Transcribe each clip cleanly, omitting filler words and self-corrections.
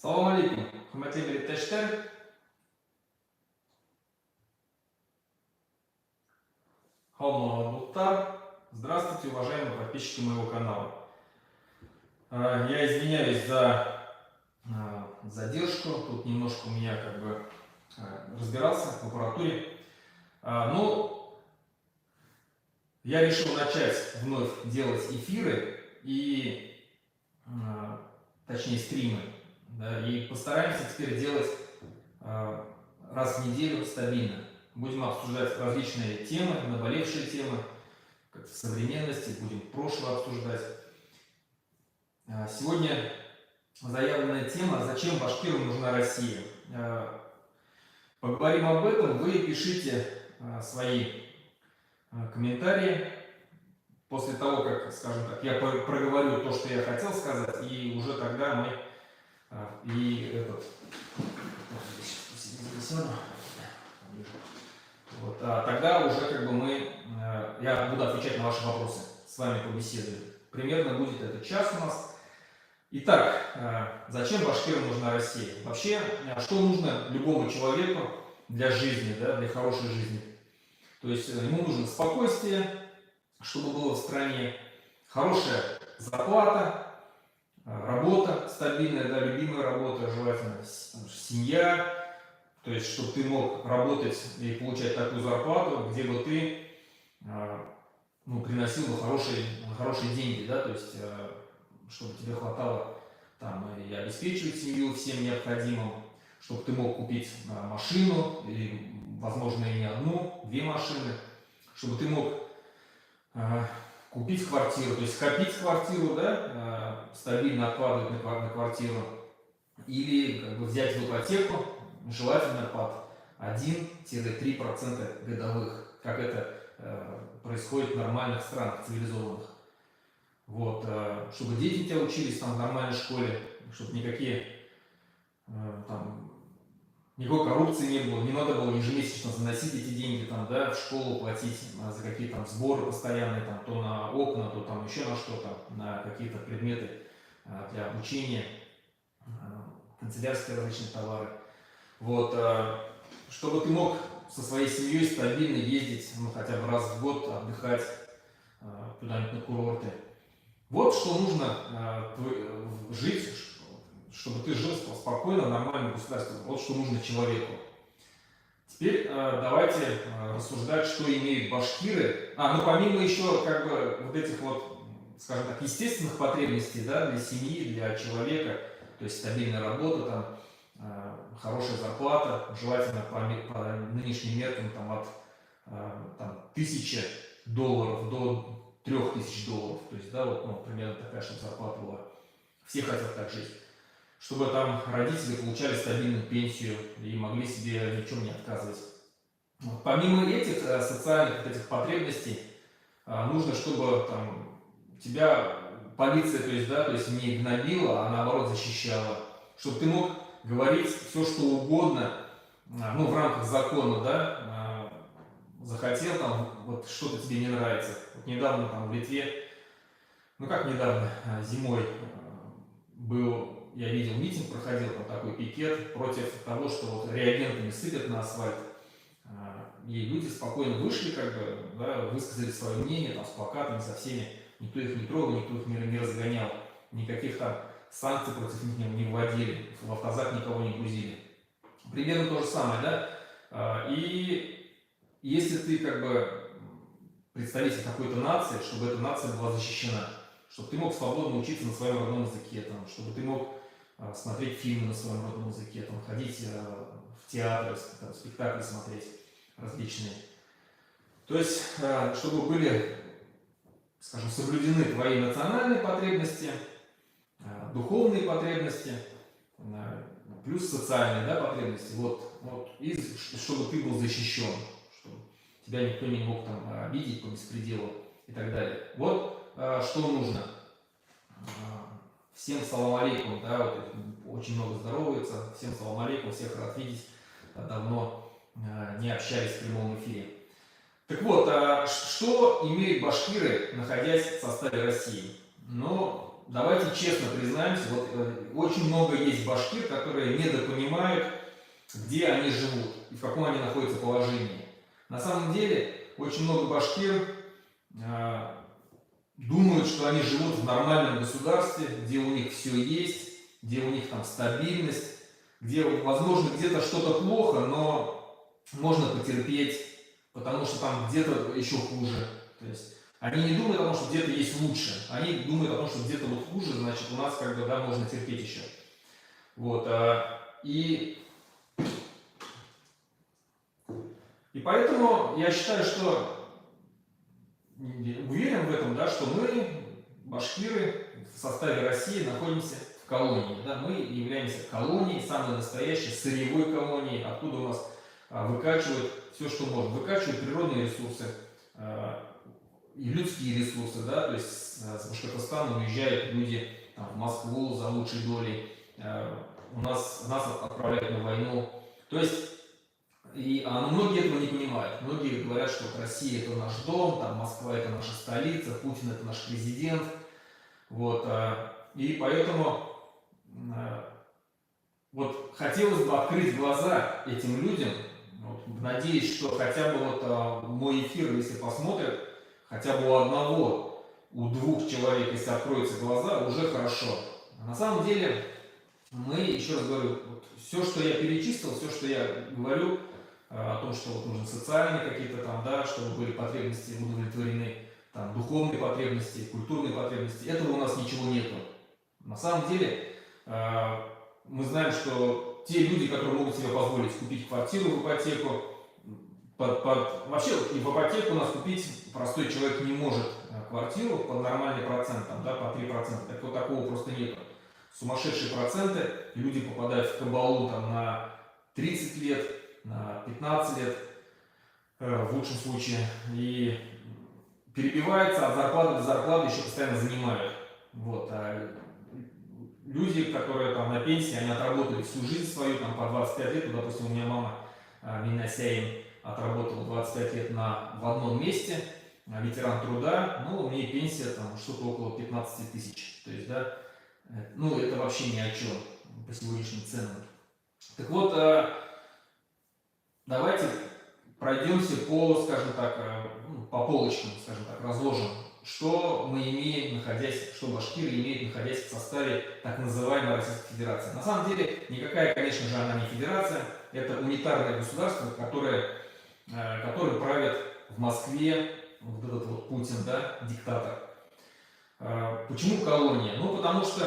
Салам алейкум. Hürmetli birlikteşler. Халмалабуттар. Здравствуйте, уважаемые подписчики моего канала. Я извиняюсь за задержку. Тут немножко у меня разбирался в аппаратуре. Но я решил начать вновь делать эфиры и, точнее, стримы. Да, и постараемся теперь делать раз в неделю стабильно. Будем обсуждать различные темы, наболевшие темы, как в современности, будем прошлое обсуждать. Сегодня заявленная тема «Зачем башкирам нужна Россия?». Поговорим об этом, вы пишите свои комментарии. После того, как, скажем так, я проговорю то, что я хотел сказать, и уже тогда мы тогда уже я буду отвечать на ваши вопросы, с вами побеседую. Примерно будет это час у нас. Итак, зачем башкирам нужна Россия? Вообще, что нужно любому человеку для жизни, да, для хорошей жизни? То есть ему нужно спокойствие, чтобы было в стране, хорошая зарплата, работа стабильная, да, любимая работа, желательно семья, то есть чтобы ты мог работать и получать такую зарплату, где бы ты приносил бы хорошие деньги, да, то есть чтобы тебе хватало там и обеспечивать семью всем необходимым, чтобы ты мог купить машину, или, возможно, и не одну, две машины, чтобы ты мог купить квартиру, то есть скопить квартиру, да, стабильно откладывать на квартиру, или взять в ипотеку, желательно под 1-3% годовых, как это происходит в нормальных странах, цивилизованных. Вот, чтобы дети у тебя учились там в нормальной школе, чтобы никакой коррупции не было, не надо было ежемесячно заносить эти деньги там, да, в школу, платить за какие-то там сборы постоянные, там, то на окна, то там еще на что-то, на какие-то предметы для обучения, канцелярские различные товары. Вот, чтобы ты мог со своей семьей стабильно ездить, хотя бы раз в год отдыхать куда-нибудь на курорты. Вот что нужно жить, чтобы ты жил спокойно в нормальном государстве. Вот что нужно человеку. Теперь давайте рассуждать, что имеют башкиры. Помимо еще вот этих вот, скажем так, естественных потребностей, да, для семьи, для человека, то есть стабильная работа, там, хорошая зарплата, желательно по нынешним меркам от $1000 до $3000, то есть, да, вот, примерно такая, чтобы зарплата была. Все хотят так жить. Чтобы там родители получали стабильную пенсию и могли себе ни в чем не отказывать. Помимо этих социальных этих потребностей, нужно, чтобы там тебя полиция, то есть не гнобила, а наоборот защищала. Чтобы ты мог говорить все, что угодно, в рамках закона, да, захотел там, вот что-то тебе не нравится. Вот недавно там в Литве, зимой я видел митинг, проходил там такой пикет против того, что вот реагентами сыпят на асфальт. И люди спокойно вышли, высказали свое мнение там, с плакатами, со всеми. Никто их не трогал, никто их не разгонял. Никаких там санкций против них не вводили, в автозак никого не грузили. Примерно то же самое, да? И если ты представитель какой-то нации, чтобы эта нация была защищена, чтобы ты мог свободно учиться на своем родном языке, там, чтобы ты мог смотреть фильмы на своем родном языке, там, ходить в театры, там, спектакли смотреть различные. То есть, чтобы были, скажем, соблюдены твои национальные потребности, духовные потребности, плюс социальные, да, потребности, и чтобы ты был защищен, чтобы тебя никто не мог там обидеть по беспределу и так далее. Вот что нужно. Всем салам алейкум, да, вот очень много здороваются, всем салам алейкум, всех рад видеть, давно не общались в прямом эфире. Так вот, что имеют башкиры, находясь в составе России? давайте честно признаемся, вот очень много есть башкир, которые недопонимают, где они живут и в каком они находятся положении. На самом деле, очень много башкир думают, что они живут в нормальном государстве, где у них все есть, где у них там стабильность, где, возможно, где-то что-то плохо, но можно потерпеть, потому что там где-то еще хуже. То есть они не думают о том, что где-то есть лучше, они думают о том, что где-то вот хуже, значит, у нас как бы, да, можно терпеть еще. Вот, и поэтому я считаю, что уверен в этом, да, что мы, башкиры, в составе России находимся в колонии. Да, мы являемся колонией, самой настоящей сырьевой колонией, откуда у нас выкачивают все, что можно. Выкачивают природные ресурсы, и людские ресурсы, да, то есть с Башкортостана уезжают люди там, в Москву за лучшей долей, нас отправляют на войну. То есть, но многие этого не понимают. Многие говорят, что вот Россия это наш дом, там Москва это наша столица, Путин это наш президент. Вот, и поэтому вот хотелось бы открыть глаза этим людям. Вот, надеюсь, что хотя бы вот мой эфир, если посмотрят, хотя бы у одного, у двух человек, если откроются глаза, уже хорошо. На самом деле, мы, еще раз говорю, вот, все, что я перечислил, все, что я говорю, о том, что вот нужны социальные какие-то там, да, чтобы были потребности удовлетворены, там, духовные потребности, культурные потребности, этого у нас ничего нету. На самом деле, мы знаем, что те люди, которые могут себе позволить купить квартиру в ипотеку, вообще и в ипотеку у нас купить простой человек не может квартиру под нормальный процент, там, да, по 3%, так вот такого просто нету. Сумасшедшие проценты, люди попадают в кабалу там, на 30 лет, на 15 лет, в лучшем случае, и перебивается от зарплаты до зарплаты, еще постоянно занимают. Вот. А люди, которые там на пенсии, они отработали всю жизнь свою, там, по 25 лет, допустим, у меня мама Минасяин отработала 25 лет в одном месте, ветеран труда, ну, у нее пенсия там что-то около 15 тысяч, то есть, да, ну, это вообще ни о чем по сегодняшним ценам. Так вот, давайте пройдемся по, скажем так, по полочкам, скажем так, разложим, что мы имеем, что башкиры имеют, находясь в составе так называемой Российской Федерации. На самом деле, никакая, конечно же, она не федерация, это унитарное государство, которое правит в Москве вот этот вот Путин, да, диктатор. Почему колония? Ну, потому что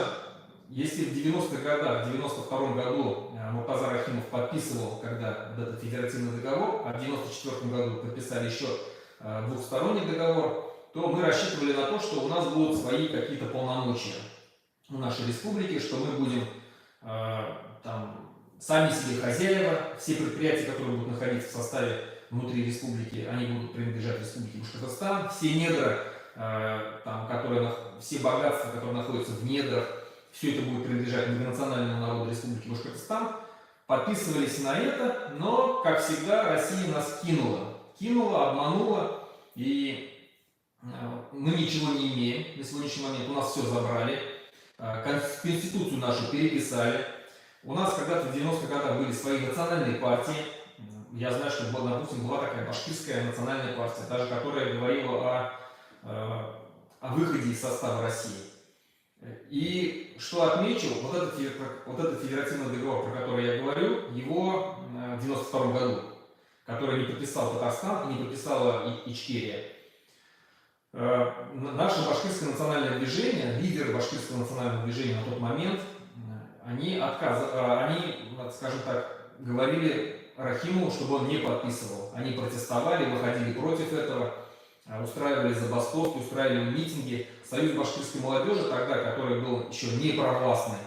если в 90-х годах, в 92-м году Муртаза Рахимов подписывал, когда вот этот федеративный договор, а в 94-м году подписали еще двухсторонний договор, то мы рассчитывали на то, что у нас будут свои какие-то полномочия у нашей республики, что мы будем там сами себе хозяева, все предприятия, которые будут находиться в составе внутри республики, они будут принадлежать республике Башкортостан, все недра, все богатства, которые находятся в недрах, все это будет принадлежать многонациональному народу Республики Башкортостан. Подписывались на это, но, как всегда, Россия нас кинула, обманула, и мы ничего не имеем на сегодняшний момент, у нас все забрали, Конституцию нашу переписали. У нас когда-то в 90-х годах были свои национальные партии. Я знаю, что, допустим, была такая башкирская национальная партия, даже которая говорила о выходе из состава России. И что отмечу, вот этот федеративный договор, про который я говорю, его в 92 году, который не подписал Татарстан и не подписала Ичкерия. Наше башкирское национальное движение, лидеры башкирского национального движения на тот момент, они, скажем так, говорили Рахимову, чтобы он не подписывал. Они протестовали, выходили против этого, устраивали забастовки, устраивали митинги. Союз башкирской молодежи тогда, который был еще не провластный,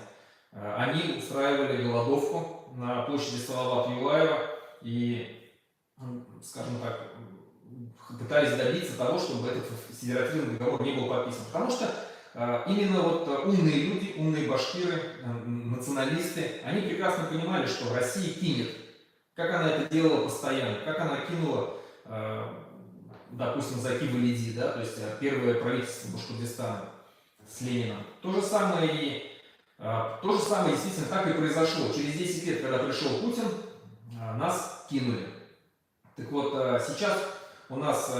они устраивали голодовку на площади Салавата Юлаева и, скажем так, пытались добиться того, чтобы этот федеративный договор не был подписан. Потому что именно вот умные люди, умные башкиры, националисты, они прекрасно понимали, что Россия кинет, как она это делала постоянно, как она кинула, допустим, Заки Валиди, да, то есть первое правительство Башкортостана. с Лениным. То же самое действительно так и произошло. Через 10 лет, когда пришел Путин, нас кинули. Так вот, сейчас у нас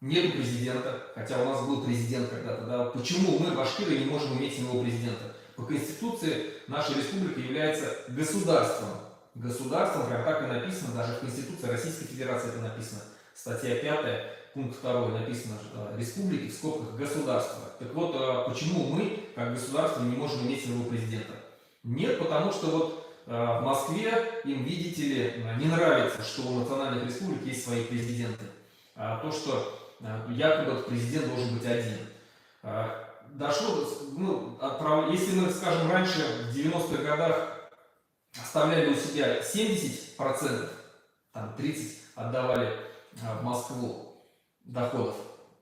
нет президента, хотя у нас был президент когда-то. Да? Почему мы, башкиры, не можем иметь своего президента? По Конституции наша республика является государством. Государством, прям так и написано, даже в Конституции Российской Федерации это написано. Статья 5, пункт 2 написано республики, в скобках государства. Так вот, почему мы, как государство, не можем иметь своего президента? Нет, потому что вот в Москве им, видите ли, не нравится, что у национальных республик есть свои президенты. То, что якобы президент должен быть один. Дошло, если мы, скажем, раньше, в 90-х годах, оставляли у себя 70%, там 30% отдавали в Москву доходов,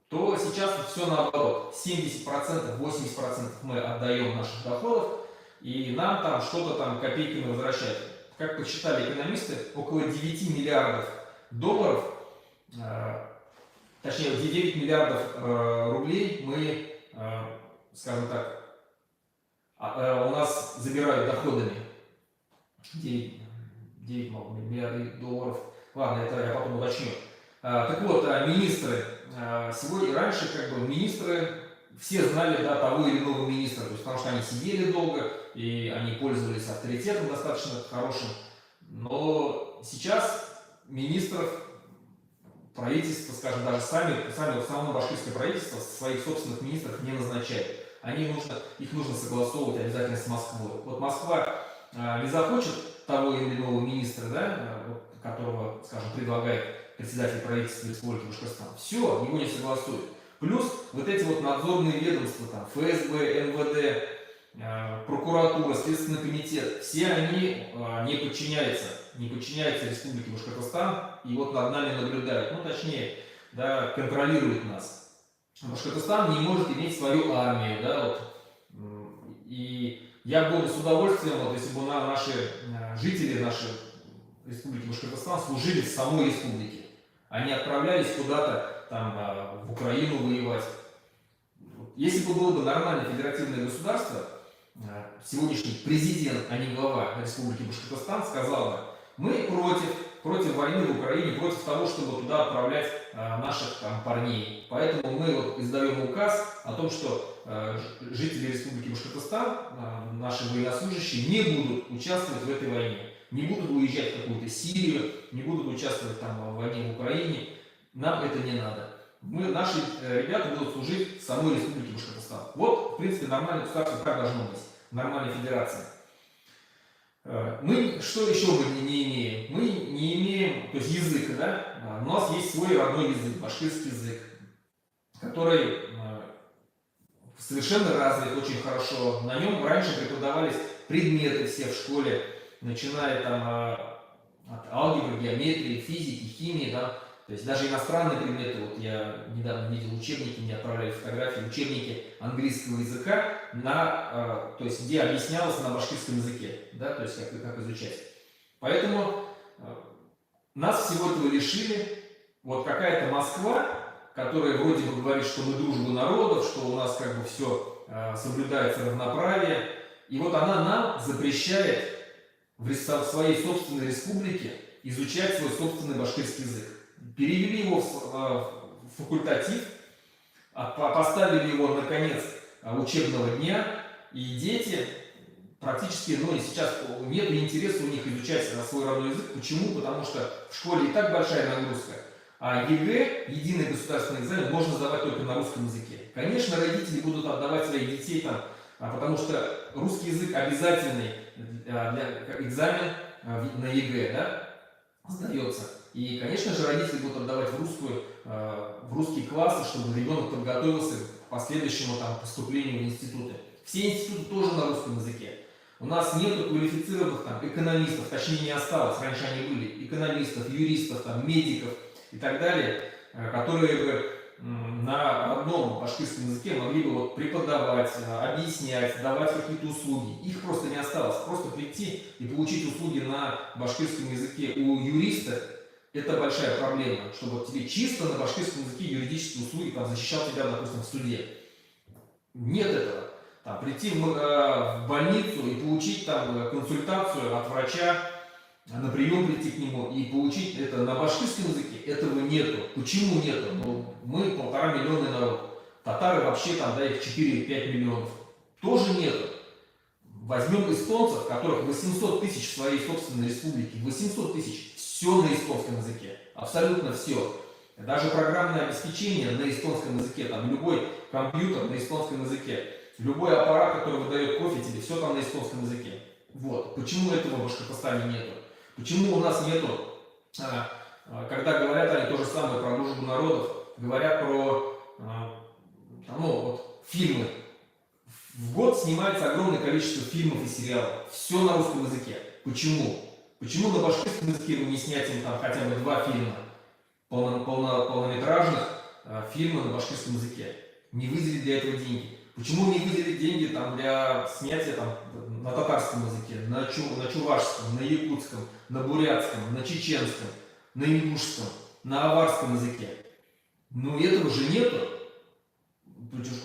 то сейчас все наоборот. 70%, 80% мы отдаем наших доходов, и нам там что-то там копейками возвращают. Как посчитали экономисты, около 9 миллиардов долларов, точнее 9 миллиардов рублей мы, скажем так, у нас забирают доходами. 9 миллиардов долларов. Ладно, это я потом уточню. Так вот, министры, сегодня и раньше министры все знали, да, того или иного министра, то есть, потому что они сидели долго и они пользовались авторитетом достаточно хорошим. Но сейчас министров правительство, скажем, даже само башкирское правительство своих собственных министров не назначает. Их нужно согласовывать обязательно с Москвой. Вот Москва не захочет того или иного министра, да, которого, скажем, предлагает председатель правительства Республики Башкортостан, все, его не согласуют. Плюс вот эти вот надзорные ведомства, там, ФСБ, МВД, прокуратура, Следственный комитет, все они не подчиняются Республике Башкортостан и вот над нами наблюдают, точнее, да, контролируют нас. Башкортостан не может иметь свою армию, да, вот, и я был бы с удовольствием, вот, если бы наши жители нашей Республики Башкортостан служили в самой республике. Они отправлялись куда-то там в Украину воевать. Если бы было бы нормальное федеративное государство, сегодняшний президент, а не глава Республики Башкортостан, сказал бы: мы против войны в Украине, против того, чтобы туда отправлять наших там парней. Поэтому мы вот издаем указ о том, что жители Республики Башкортостан, наши военнослужащие, не будут участвовать в этой войне. Не будут уезжать в какую-то Сирию, не будут участвовать там в войне в Украине. Нам это не надо. Наши ребята будут служить в самой Республике Башкортостан. Вот, в принципе, нормальное государство как должно быть. Нормальная федерация. Что еще мы не имеем? Мы не имеем, то есть язык, да? У нас есть свой родной язык, башкирский язык, который совершенно развит очень хорошо. На нем раньше преподавались предметы все в школе, начиная там от алгебры, геометрии, физики, химии, да, то есть даже иностранные предметы, вот я недавно видел учебники, мне отправляли фотографии, учебники английского языка, то есть где объяснялось на башкирском языке, да, то есть как изучать. Поэтому нас всего этого лишили. Вот какая-то Москва, которая вроде бы говорит, что мы дружба народов, что у нас как бы все соблюдается равноправие, и вот она нам запрещает в своей собственной республике изучать свой собственный башкирский язык. Перевели его в факультатив, поставили его на конец учебного дня, и дети практически, и сейчас нет интереса у них изучать свой родной язык. Почему? Потому что в школе и так большая нагрузка, а ЕГЭ, единый государственный экзамен, можно сдавать только на русском языке. Конечно, родители будут отдавать своих детей там, потому что русский язык обязательный для экзамен на ЕГЭ, да, сдается. И, конечно же, родители будут отдавать в русские классы, чтобы ребенок подготовился к последующему поступлению в институты. Все институты тоже на русском языке. У нас нет квалифицированных экономистов, точнее не осталось, раньше они были, экономистов, юристов, медиков и так далее, которые бы на родном башкирском языке могли бы преподавать, объяснять, давать какие-то услуги. Их просто не осталось. Просто прийти и получить услуги на башкирском языке у юриста — это большая проблема, чтобы тебе чисто на башкирском языке юридические услуги защищал тебя, допустим, в суде. Нет этого. Там, прийти в больницу и получить там консультацию от врача, на прием прийти к нему и получить это на башкирском языке, этого нету. Почему нету? Ну, мы 1,5 миллиона народ. Татары вообще там, да, их 4-5 миллионов. Тоже нету. Возьмем эстонцев, которых 800 тысяч в своей собственной республике. 800 тысяч. Все на эстонском языке. Абсолютно все. Даже программное обеспечение на эстонском языке. Там любой компьютер на эстонском языке. Любой аппарат, который выдает кофе тебе, все там на эстонском языке. Вот. Почему этого в Башкортостане нету? Почему у нас нету, когда говорят они то же самое про дружбу народов, говорят про ну, вот, фильмы. В год снимается огромное количество фильмов и сериалов. Все на русском языке. Почему? Почему на башкирском языке вы не снять им там хотя бы 2 фильма полнометражных фильма на башкирском языке? Не выделить для этого деньги. Почему не выделить деньги там, для снятия там, на татарском языке, на чувашском, на якутском, на бурятском, на чеченском, на ингушском, на аварском языке? Ну этого же нету.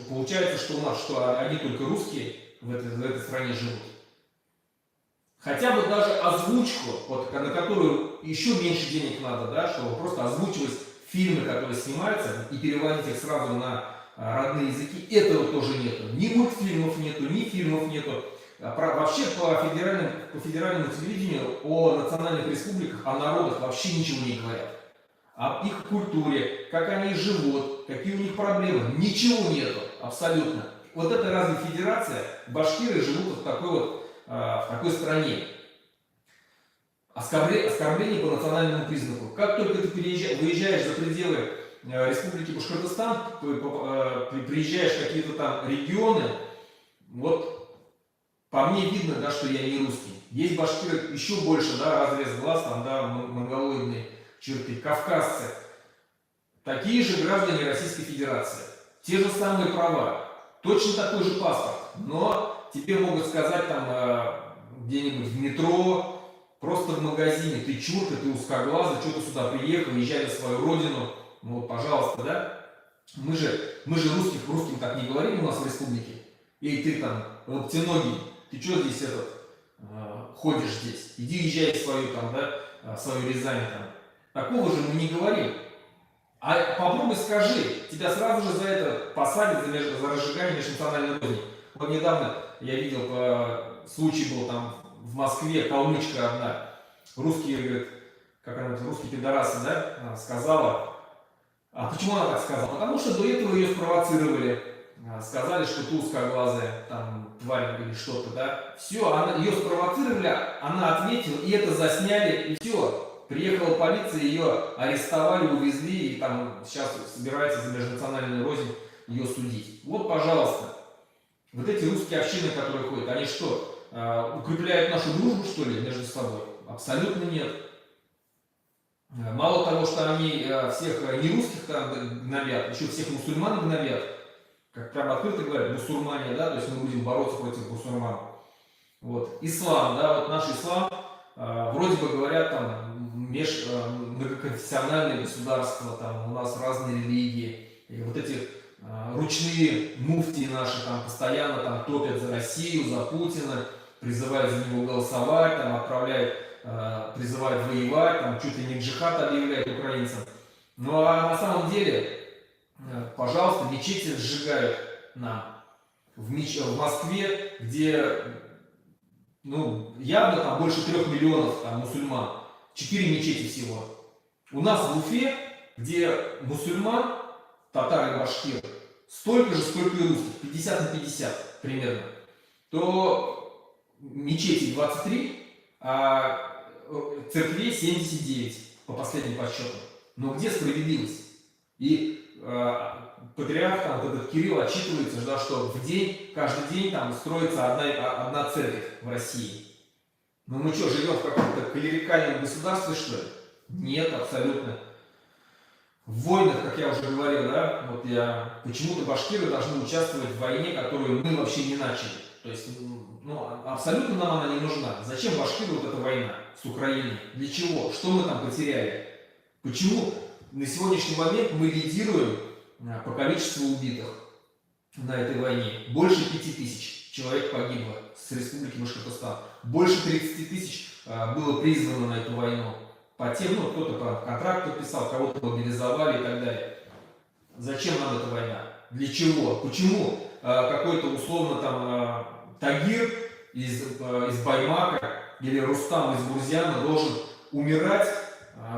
Получается, что у нас что они только русские в этой стране живут. Хотя бы даже озвучку, вот, на которую еще меньше денег надо, да, чтобы просто озвучивать фильмы, которые снимаются, и переводить их сразу на родные языки, этого тоже нету. Ни мультфильмов нету, ни фильмов нету. Вообще по федеральному телевидению о национальных республиках, о народах вообще ничего не говорят. О их культуре, как они живут, какие у них проблемы. Ничего нету, абсолютно. Вот это разве федерация? Башкиры живут в такой стране. Оскорбление по национальному признаку. Как только ты выезжаешь за пределы Республики Башкортостан, приезжаешь в какие-то там регионы, вот по мне видно, да, что я не русский. Есть башкиры еще больше, да, разрез глаз, там, да, монголоидные черты, кавказцы. Такие же граждане Российской Федерации. Те же самые права. Точно такой же паспорт. Но тебе могут сказать там где-нибудь в метро, просто в магазине: ты чурка, ты узкоглазый, что ты сюда приехал, езжай на свою родину. Ну вот, пожалуйста, да? Мы же русским так не говорим у нас в республике. Эй, ты там, локтеногий, ты что здесь ходишь здесь? Иди езжай в свою там, да, свою Рязань там. Такого же мы не говорим. А попробуй скажи, тебя сразу же за это посадят, за разжигание межнациональной розни. Вот недавно я видел, случай был там в Москве, калмычка одна, русские пидорасы, да, сказала. А почему она так сказала? Потому что до этого ее спровоцировали. Сказали, что ты узкоглазая, там, тварь или что-то, да. Все, ее спровоцировали, она ответила, и это засняли, и все. Приехала полиция, ее арестовали, увезли, и там сейчас собирается за межнациональную рознь ее судить. Вот, пожалуйста. Вот эти русские общины, которые ходят, они что, укрепляют нашу дружбу, что ли, между собой? Абсолютно нет. Мало того, что они всех нерусских там гнобят, еще всех мусульман гнобят, как прямо открыто говорят, мусульмане, да, то есть мы будем бороться против мусульман. Вот. Ислам, да, вот наш ислам, вроде бы говорят там многоконфессиональное государство, там у нас разные религии, и вот эти ручные муфтии наши там постоянно там топят за Россию, за Путина, призывают за него голосовать, там отправляют, призывают воевать, там чуть ли не джихад объявляют украинцам. Ну а на самом деле, пожалуйста, мечети сжигают нам. В Москве, где ну, явно там больше 3 миллионов там, мусульман, 4 мечети всего. У нас в Уфе, где мусульман, татары и башкиры, столько же, сколько и русских, 50 на 50 примерно, то мечетей 23, а церквей 79 по последним подсчетам. Но где справедливость? И патриарх, там, вот этот Кирилл, отчитывается, да, что в день, каждый день там строится одна церковь в России. Ну мы что, живем в каком-то клерикальном государстве, что ли? Нет, абсолютно. В войнах, как я уже говорил, да, вот почему-то башкиры должны участвовать в войне, которую мы вообще не начали. То есть, ну, абсолютно нам она не нужна. Зачем башкиру вот эта война с Украиной? Для чего? Что мы там потеряли? Почему на сегодняшний момент мы лидируем по количеству убитых? на этой войне. Больше 5000 человек погибло с Республики Башкортостан. Больше 30 тысяч было призвано на эту войну. По тем, ну, кто-то по контракт подписал, кого-то мобилизовали и так далее. Зачем нам эта война? Для чего? Почему какой-то условно там Тагир из Баймака или Рустам из Бурзяна должен умирать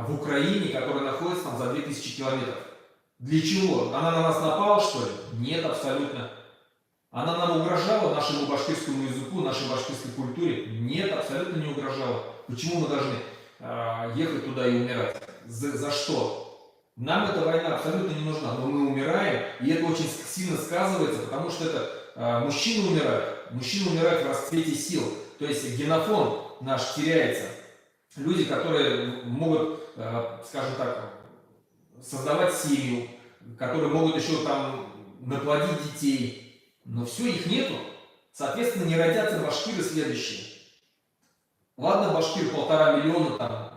в Украине, которая находится там за 2000 километров? Для чего? Она на нас напала, что ли? Нет, абсолютно. Она нам угрожала, нашему башкирскому языку, нашей башкирской культуре? Нет, абсолютно не угрожала. Почему мы должны ехать туда и умирать? За что? Нам эта война абсолютно не нужна, но мы умираем, и это очень сильно сказывается, потому что это мужчины умирают в расцвете сил, то есть генофонд наш теряется. Люди, которые могут, скажем так, создавать семью, которые могут еще там наплодить детей, но все, их нету, соответственно, не родятся башкиры следующие. Ладно, башкир 1,5 миллиона там,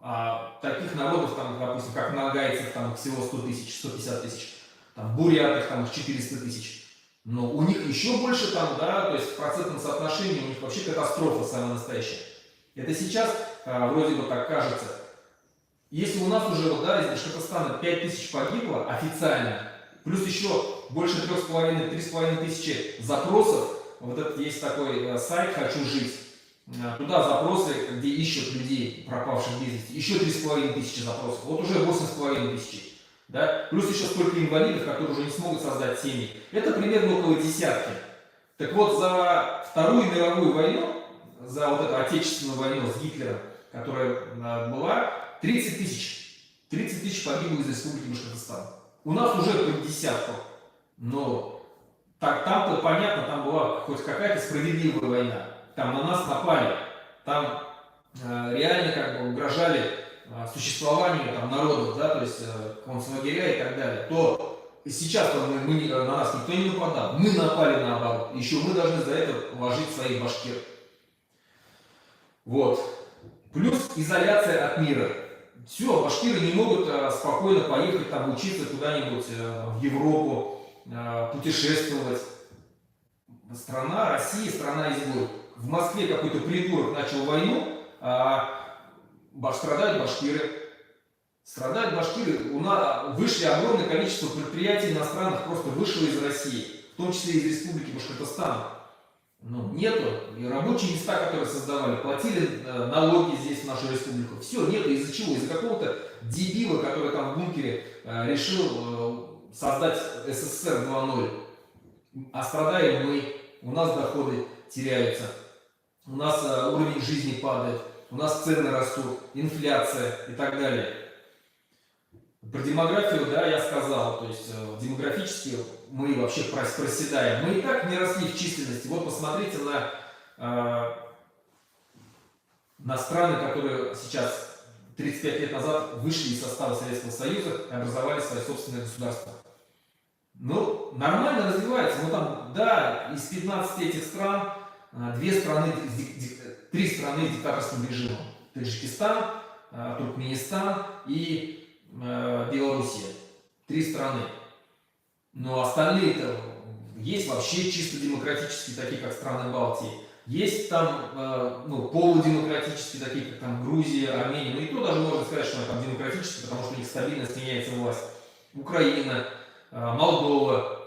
а таких народов, там, допустим, как нагайцев, там всего 100 тысяч, 150 тысяч, там, бурятов, там, 400 тысяч. Но у них еще больше там, да, то есть в процентном соотношении у них вообще катастрофа самая настоящая. Это сейчас вроде бы так кажется. Если у нас уже, вот, да, из Башкортостана 5000 погибло официально, плюс еще больше 3,5 тысячи запросов, вот этот есть такой сайт «Хочу жить». Туда запросы, где ищут людей, пропавших без вести, еще 3500 запросов, вот уже 8500, да? Плюс еще столько инвалидов, которые уже не смогут создать семьи. Это примерно около десятки. Так вот, за Вторую мировую войну, за вот эту отечественную войну с Гитлером, которая была, 30 тысяч погибло из Республики Башкортостан. У нас уже под десятку, но там-то понятно, там была хоть какая-то справедливая война. Там на нас напали, там реально как бы угрожали существованию там, народов, да, то есть концлагеря и так далее, то сейчас на нас никто не нападал, мы напали наоборот, еще мы должны за это вложить свои башкир. Вот. Плюс изоляция от мира. Все, башкиры не могут спокойно поехать там учиться куда-нибудь в Европу, путешествовать. Страна Россия, страна изгоев. В Москве какой-то придурок начал войну, страдают башкиры. Страдают башкиры. У нас вышли огромное количество предприятий иностранных, просто вышло из России, в том числе из Республики Башкортостан. Ну, нету. И рабочие места, которые создавали, платили налоги здесь, в нашу республику. Все, нету. Из-за чего? Из-за какого-то дебила, который там в бункере решил создать СССР 2.0. А страдаем мы, у нас доходы теряются, у нас уровень жизни падает, у нас цены растут, инфляция и так далее. Про демографию, да, я сказал, то есть демографически мы вообще проседаем. Мы и так не росли в численности. Вот посмотрите на страны, которые сейчас 35 лет назад вышли из состава Советского Союза и образовали свои собственные государства. Ну, нормально развивается, но там, да, из 15 этих стран, 3 страны с диктаторским режимом. Таджикистан, Туркменистан и Белоруссия. 3 страны. Но остальные-то есть вообще чисто демократические, такие как страны Балтии. Есть там полудемократические, такие как там Грузия, Армения. Ну и то даже можно сказать, что они там демократические, потому что у них стабильно сменяется власть. Украина, Молдова.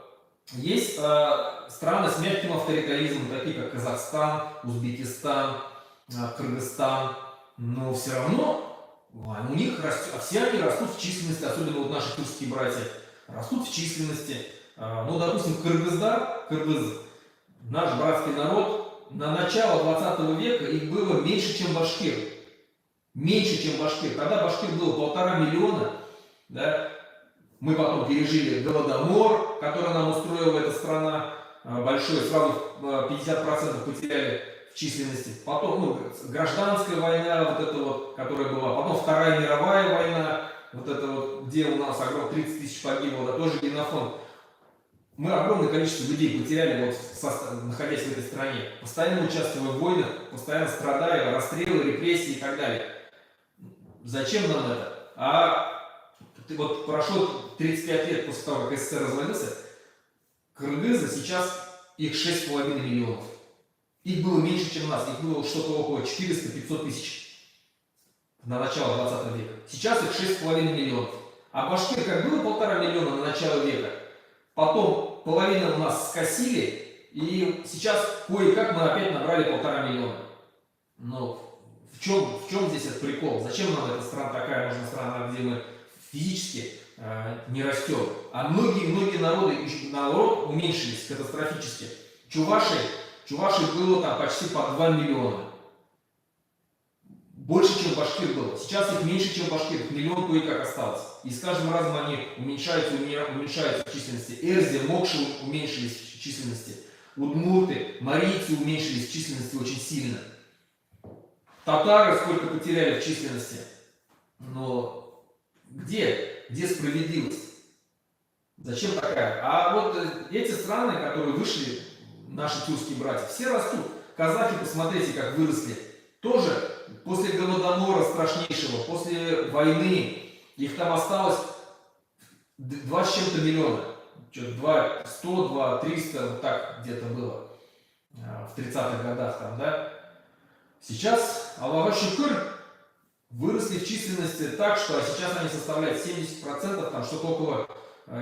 Есть страны с мягким авторитаризмом, такие как Казахстан, Узбекистан, Кыргызстан. Но все равно у них все они растут в численности, особенно вот наши тюркские братья, растут в численности. Ну, допустим, кыргызы, наш братский народ, на начало 20 века их было меньше, чем башкир. Меньше, чем башкир. Когда башкир было 1,5 миллиона, да, мы потом пережили Голодомор, который нам устроила эта страна большой, сразу 50% потеряли в численности. Потом гражданская война, вот эта вот, которая была, потом Вторая мировая война, вот это вот, где у нас огромное 30 тысяч погибло, да, тоже генофонд. Мы огромное количество людей потеряли, вот, находясь в этой стране, постоянно участвуя в войнах, постоянно страдая, расстрелы, репрессии и так далее. Зачем нам это? Вот прошло 35 лет после того, как СССР развалился, кыргызы сейчас их 6,5 миллионов. Их было меньше, чем нас. Их было что-то около 400-500 тысяч на начало 20 века. Сейчас их 6,5 миллионов. А башкир как было 1,5 миллиона на начало века, потом половину у нас скосили, и сейчас кое-как мы опять набрали 1,5 миллиона. Но в чем здесь этот прикол? Зачем нам эта страна, такая нужна страна, где мы физически не растем? А многие народ уменьшились катастрофически. Чувашей было там почти по 2 миллиона. Больше, чем башкир было. Сейчас их меньше, чем башкир. Их миллион кое-как осталось. И с каждым разом они уменьшаются в численности. Эрзи, мокши уменьшились в численности. Удмурты, марийцы уменьшились в численности очень сильно. Татары сколько потеряли в численности. Но где справедливость? Зачем такая? А вот эти страны, которые вышли, наши тюркские братья, все растут. Казахи, посмотрите, как выросли. Тоже после голодомора страшнейшего, после войны, их там осталось 2 с чем-то миллиона. 100, 2, 300, вот так где-то было в 30-х годах там, да. Сейчас Аллах шукр выросли в численности так, что сейчас они составляют 70%, там что-то около,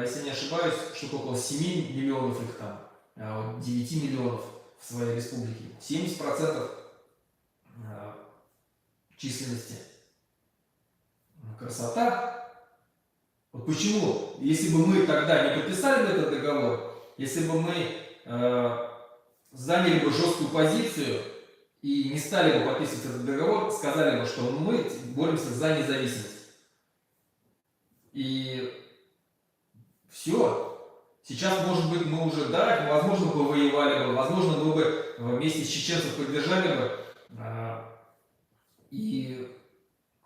если не ошибаюсь, что-то около 7 миллионов их там, 9 миллионов в своей республике. 70% численности. Красота. Вот почему, если бы мы тогда не подписали бы этот договор, если бы мы заняли бы жесткую позицию и не стали бы подписывать этот договор, сказали бы, что мы боремся за независимость. И все. Сейчас, может быть, мы уже, да, возможно, бы воевали бы, возможно, мы бы вместе с чеченцев поддержали бы. И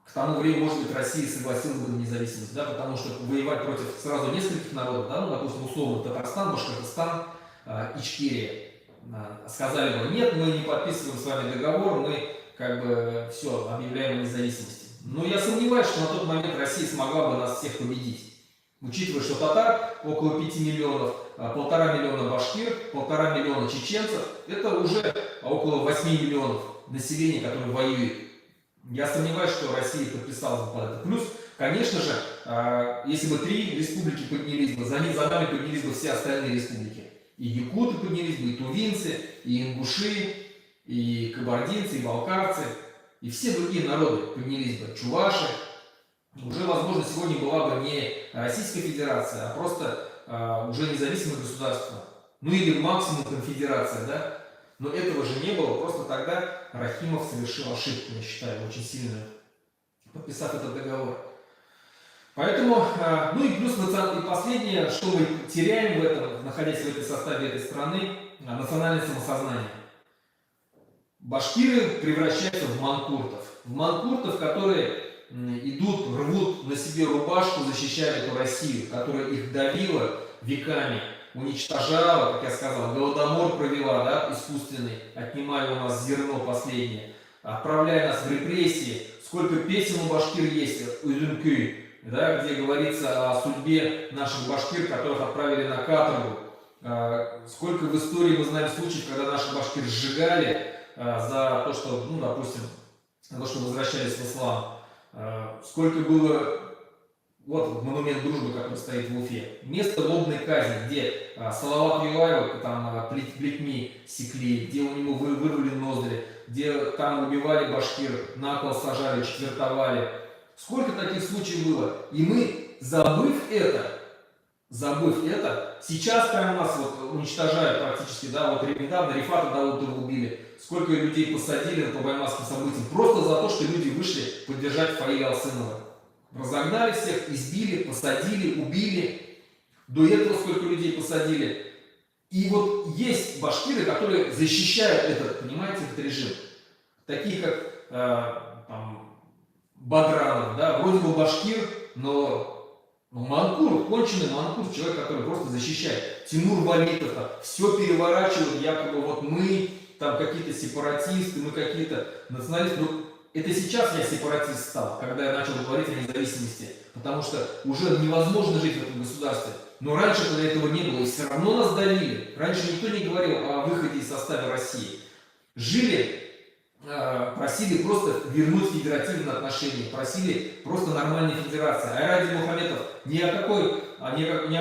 к тому времени, может быть, Россия согласилась бы на независимость, да, потому что воевать против сразу нескольких народов, да, ну, допустим, условно, Татарстан, Башкортостан, Ичкерия, сказали бы, нет, мы не подписываем с вами договор, мы как бы все, объявляем о независимости. Но я сомневаюсь, что на тот момент Россия смогла бы нас всех победить. Учитывая, что татар около 5 миллионов, 1,5 миллиона башкир, 1,5 миллиона чеченцев, это уже около 8 миллионов населения, которые воюют. Я сомневаюсь, что Россия подписалась бы под это. Плюс, конечно же, если бы 3 республики поднялись бы, за нами поднялись бы все остальные республики. И якуты поднялись бы, и тувинцы, и ингуши, и кабардинцы, и балкарцы, и все другие народы поднялись бы, чуваши. Уже, возможно, сегодня была бы не Российская Федерация, а просто уже независимое государство. Ну или максимум конфедерация, да? Но этого же не было, просто тогда Рахимов совершил ошибку, я считаю, очень сильную, подписав этот договор. Поэтому, ну и плюс и последнее, что мы теряем в этом, находясь в этой составе этой страны, национальное самосознание. Башкиры превращаются в манкуртов, которые идут, рвут на себе рубашку, защищая эту Россию, которая их давила веками, уничтожала, как я сказал, голодомор провела, да, искусственный, отнимая у нас зерно последнее, отправляя нас в репрессии. Сколько песен у башкир есть, у Юденкюй, да, где говорится о судьбе наших башкир, которых отправили на каторгу. Сколько в истории мы знаем случаев, когда наших башкир сжигали за то, что, ну, допустим, за то, что возвращались в ислам. Сколько было, вот монумент дружбы, который стоит в Уфе, место лобной казни, где Салават Юлаева там плетьми секли, где у него вырвали ноздри, где там убивали башкир, на кол сажали, четвертовали. Сколько таких случаев было? И мы, забыв это, сейчас прям нас вот уничтожают практически, да, вот недавно Рифата Даутова убили, сколько людей посадили по баймакским событиям, просто за то, что люди вышли поддержать Фаиля Алсынова. Разогнали всех, избили, посадили, убили. До этого сколько людей посадили. И вот есть башкиры, которые защищают этот, понимаете, этот режим. Такие как там, Бадранов, да, вроде бы башкир, но манкур, конченый манкур, человек, который просто защищает. Тимур Валитов там, все переворачивает, якобы вот мы там какие-то сепаратисты, мы какие-то националисты. Но Это сейчас я сепаратист стал, когда я начал говорить о независимости, потому что уже невозможно жить в этом государстве. Но раньше, когда этого не было, и все равно нас давили. Раньше никто не говорил о выходе из состава России. Жили, просили просто вернуть федеративные отношения, просили просто нормальной федерации. Айради Мухаметов ни о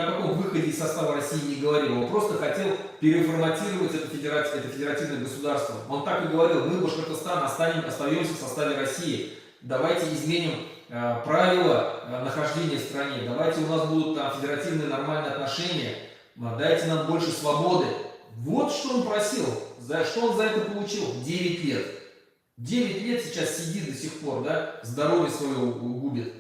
каком выходе из состава России не говорил. Он просто хотел переформатировать это федеративное государство. Он так и говорил: мы, Башкортостан, остаемся в составе России. Давайте изменим правила нахождения в стране. Давайте у нас будут там федеративные нормальные отношения. Дайте нам больше свободы. Вот что он просил. Что он за это получил? 9 лет. 9 лет сейчас сидит до сих пор, да, здоровье свое губит.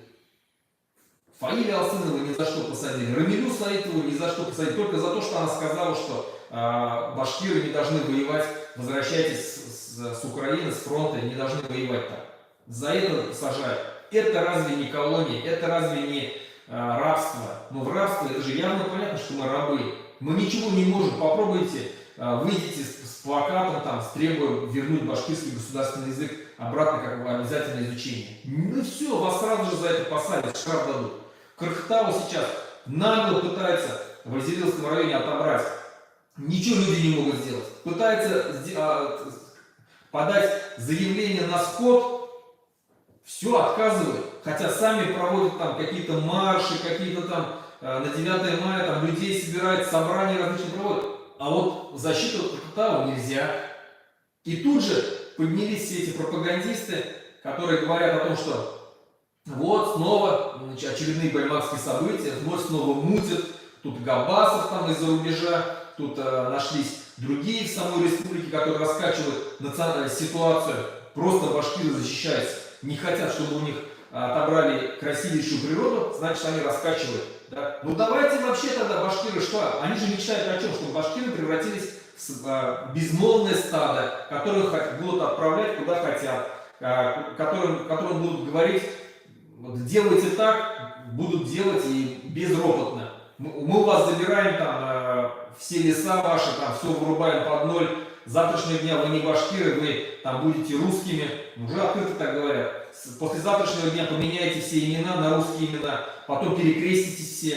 Фаиля Алсынова ни за что посадили, Рамилю Саитову ни за что посадили, только за то, что она сказала, что башкиры не должны воевать, возвращайтесь с Украины, с фронта, не должны воевать так. За это сажают. Это разве не колония, это разве не рабство? Но в рабстве это же явно понятно, что мы рабы. Мы ничего не можем, попробуйте, выйдите с плакатом, там, с требуем вернуть башкирский государственный язык обратно как бы обязательное изучение. Ну и все, вас сразу же за это посадят, штраф дадут. Кыргызстан сейчас нагло пытается в Азериловском районе отобрать. Ничего люди не могут сделать. Пытается подать заявление на скот, все отказывают. Хотя сами проводят там какие-то марши, какие-то там на 9 мая там людей собирают, собрания различные проводят. А вот защиту Кыргызстана нельзя. И тут же поднялись все эти пропагандисты, которые говорят о том, что вот снова очередные баймакские события, вот снова мутят, тут Габасов там из-за рубежа, тут нашлись другие в самой республике, которые раскачивают национальную ситуацию. Просто башкиры защищаются, не хотят, чтобы у них отобрали красивейшую природу, значит они раскачивают. Да? Ну давайте вообще тогда башкиры что? Они же мечтают о чем? Чтобы башкиры превратились в безмолвное стадо, которых будут отправлять куда хотят, которым будут говорить: вот, делайте так, будут делать и безропотно. Мы у вас забираем там все леса ваши, там все вырубаем под ноль. С завтрашнего дня вы не башкиры, вы там будете русскими. Уже открыто так говорят. После завтрашнего дня поменяйте все имена на русские имена, потом перекреститесь все,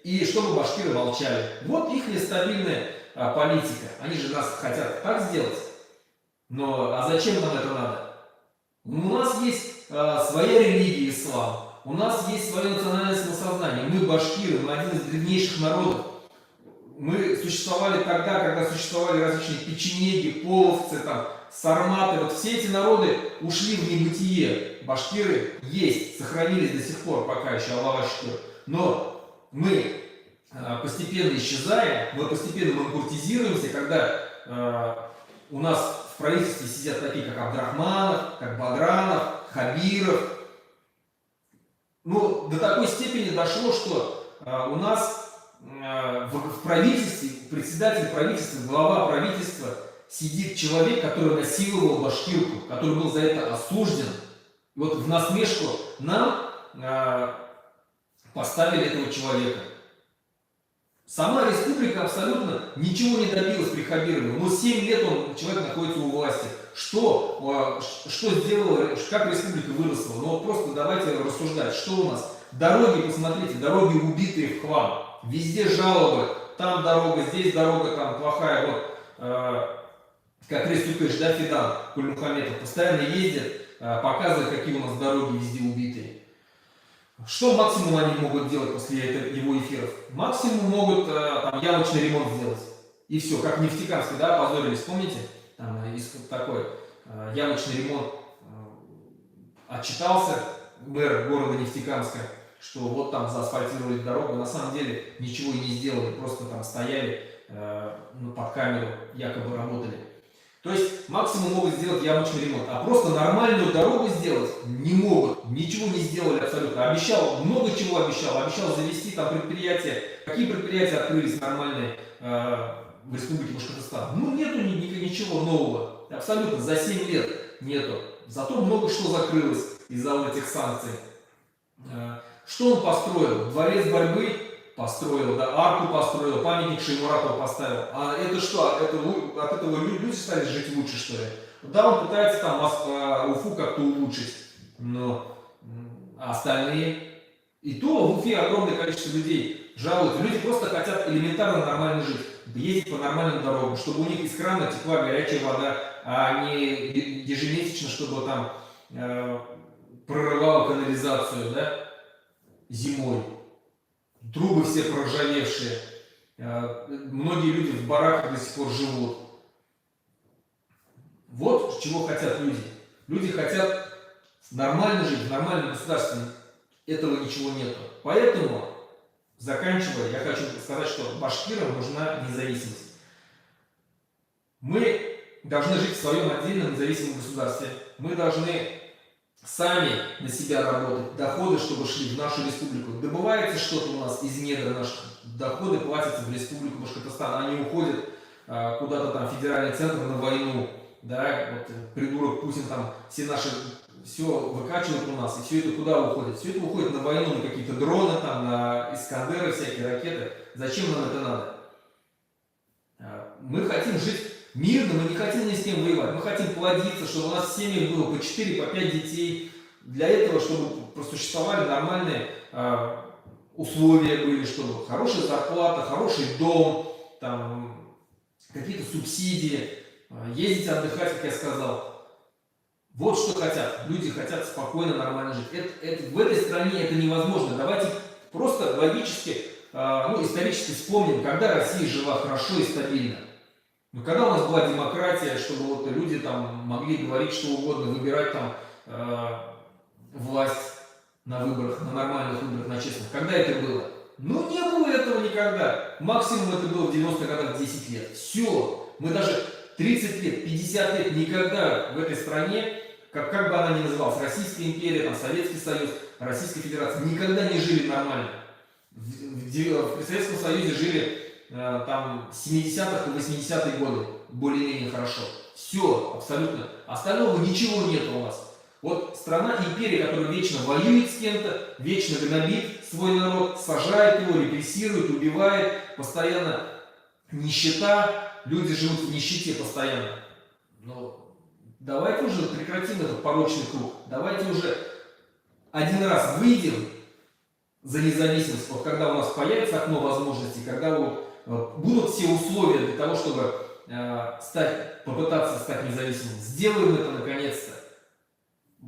и чтобы башкиры молчали. Вот их нестабильная политика. Они же нас хотят так сделать. Но а зачем нам это надо? У нас есть своя религия, ислам. У нас есть свое национальное самосознание. Мы башкиры, мы один из древнейших народов. Мы существовали тогда, когда существовали различные печенеги, половцы, там, сарматы. Вот все эти народы ушли в небытие. Башкиры есть, сохранились до сих пор, пока еще, Аллах шукр. Но мы постепенно исчезаем, мы постепенно манкуртизируемся, когда у нас в правительстве сидят такие, как Абдрахманов, как Бадранов, Хабиров. Ну, до такой степени дошло, что у нас в правительстве, председатель правительства, глава правительства, сидит человек, который насиловал башкирку, который был за это осужден. И вот в насмешку нам поставили этого человека. Сама республика абсолютно ничего не добилась при Хабирове. Но 7 лет человек находится у власти. Что сделала, как республика выросла? Ну вот просто давайте рассуждать. Что у нас? Дороги, посмотрите, дороги убитые в хлам. Везде жалобы. Там дорога, здесь дорога, там плохая. Вот, как Рестюкыш, да, Фидан Кульмухаметов постоянно ездит, показывает, какие у нас дороги везде убитые. Что максимум они могут делать после его эфиров? Максимум могут там ямочный ремонт сделать. И все, как в Нефтекамске, да, опозорились, помните? Там такой ямочный ремонт. Отчитался мэр города Нефтекамска, что вот там заасфальтировали дорогу. На самом деле ничего и не сделали, просто там стояли под камеру, якобы работали. То есть максимум могут сделать ямочный ремонт, а просто нормальную дорогу сделать не могут. Ничего не сделали абсолютно. Обещал, много чего обещал. Обещал завести там предприятия. Какие предприятия открылись нормальные в Республике Башкортостан? Ну нету ничего нового. Абсолютно за 7 лет нету. Зато много что закрылось из-за вот этих санкций. Что он построил? Дворец борьбы построил, да, арку построил, памятник Шеймуратову поставил. А это что? От этого люди стали жить лучше, что ли? Да, он пытается там Уфу как-то улучшить, но остальные... И то в Уфе огромное количество людей жалуются. Люди просто хотят элементарно нормально жить, ездить по нормальным дорогам, чтобы у них из крана текла горячая вода, а не ежемесячно, чтобы там прорывала канализацию, да, зимой. Трубы все проржавевшие. Многие люди в бараках до сих пор живут. Вот чего хотят люди. Люди хотят нормально жить, в нормальном государстве. Этого ничего нету. Поэтому, заканчивая, я хочу сказать, что башкирам нужна независимость. Мы должны жить в своем отдельном независимом государстве. Мы должны сами на себя работать. Доходы, чтобы шли в нашу республику. Добывается что-то у нас из недр наших. Доходы платятся в республику Башкортостан. Они уходят куда-то там в федеральный центр на войну. Да, вот придурок Путин там все наши... Все выкачивают у нас, и все это куда уходит? Все это уходит на войну, на какие-то дроны, там, на Искандеры, всякие ракеты. Зачем нам это надо? Мы хотим жить мирно, мы не хотим ни с кем воевать. Мы хотим плодиться, чтобы у нас в семьях было по 4, по 5 детей. Для этого, чтобы просуществовали нормальные условия были, чтобы хорошая зарплата, хороший дом, там, какие-то субсидии, ездить отдыхать, как я сказал. Вот что хотят. Люди хотят спокойно, нормально жить. В этой стране это невозможно. Давайте просто логически, исторически вспомним, когда Россия жила хорошо и стабильно. Но когда у нас была демократия, чтобы вот люди там могли говорить что угодно, выбирать там власть на выборах, на нормальных выборах, на честных. Когда это было? Ну, не было этого никогда. Максимум это было в 90-х годах 10 лет. Все. Мы даже 30 лет, 50 лет никогда в этой стране, как бы она ни называлась, Российская империя, там, Советский Союз, Российская Федерация, никогда не жили нормально. В Советском Союзе жили там 70-х и 80-е годы более-менее хорошо. Все, абсолютно. Остального ничего нет у нас. Вот страна, империя, которая вечно воюет с кем-то, вечно гнобит свой народ, сажает его, репрессирует, убивает, постоянно нищета, люди живут в нищете постоянно. Но давайте уже прекратим этот порочный круг. Давайте уже один раз выйдем за независимость, вот когда у нас появится окно возможностей, когда будут все условия для того, чтобы попытаться стать независимым. Сделаем это наконец-то.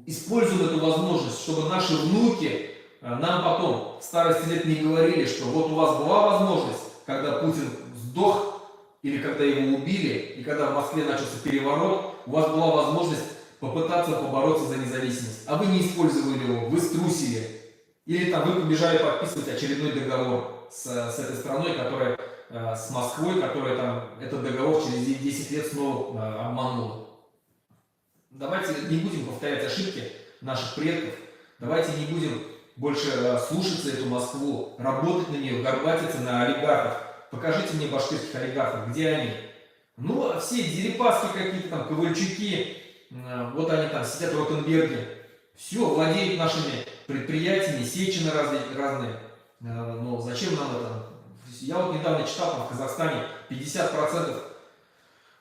Используем эту возможность, чтобы наши внуки нам потом в старости лет не говорили, что вот у вас была возможность, когда Путин сдох, или когда его убили, и когда в Москве начался переворот, у вас была возможность попытаться побороться за независимость. А вы не использовали его, вы струсили. Или там вы побежали подписывать очередной договор с этой страной, которая с Москвой, которая там этот договор через 10 лет снова обманула. Давайте не будем повторять ошибки наших предков. Давайте не будем больше слушаться эту Москву, работать на нее, горбатиться на олигархов. Покажите мне башкирских олигархов, где они? Ну, все Дерипаски какие-то там, Ковальчуки, вот они там сидят в Ротенберге. Все, владеют нашими предприятиями, Сечины разные. Но зачем нам это? Я вот недавно читал, там в Казахстане 50%,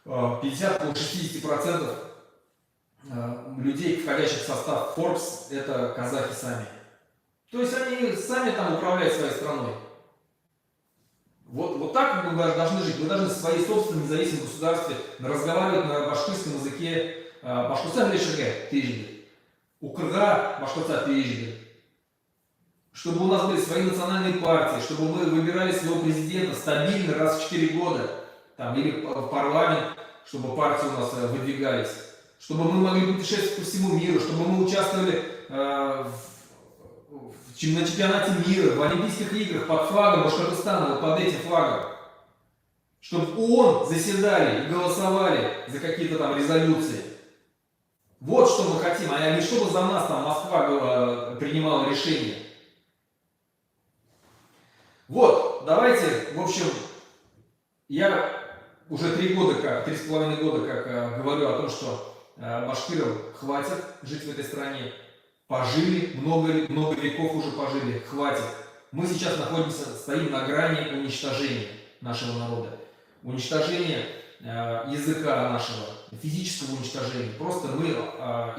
50-60% людей, входящих в состав Forbes, это казахи сами. То есть они сами там управляют своей страной. Вот так мы должны жить. Мы должны в своей собственной независимом государстве разговаривать на башкирском языке. Башкортстан лешеге тыжды. Укрга башкортстан тыжды. Чтобы у нас были свои национальные партии, чтобы мы выбирали своего президента стабильно раз в 4 года. Там, или в парламент, чтобы партии у нас выдвигались. Чтобы мы могли путешествовать по всему миру, чтобы мы участвовали на чемпионате мира, в Олимпийских играх под флагом Башкортостана, вот под этим флагом. Чтобы в ООН заседали и голосовали за какие-то там резолюции. Вот что мы хотим, а не чтобы за нас там Москва принимала решения. Вот, давайте, в общем, я уже 3,5 года как говорю о том, что башкирам хватит жить в этой стране. Пожили, много веков уже пожили, хватит. Мы сейчас стоим на грани уничтожения нашего народа. Уничтожения языка нашего, физического уничтожения. Просто мы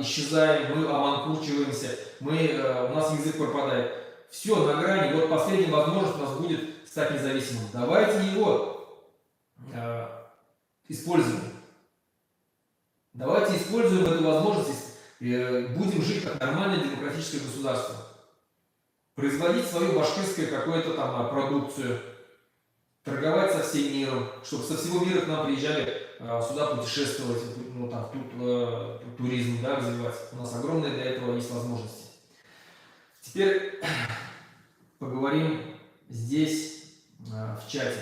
исчезаем, мы оманкурчиваемся, у нас язык пропадает. Все на грани. Вот последняя возможность у нас будет стать независимым. Давайте его используем. Давайте используем эту возможность, будем жить как нормальное демократическое государство. Производить свою башкирскую какую-то там продукцию, торговать со всем миром, чтобы со всего мира к нам приезжали сюда путешествовать, ну, там, тут туризм, да, развивать. У нас огромные для этого есть возможности. Теперь поговорим здесь, в чате.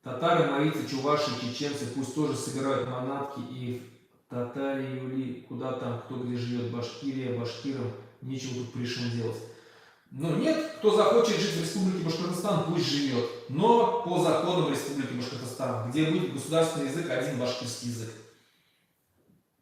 Татары, марийцы, чуваши, чеченцы пусть тоже собирают манатки и в Татарии, Юли, куда там, кто где живет, Башкирия, башкирам, нечего тут пришел делать. Ну нет, кто захочет жить в Республике Башкортостан, пусть живет. Но по законам Республики Башкортостан, где будет государственный язык, один башкирский язык.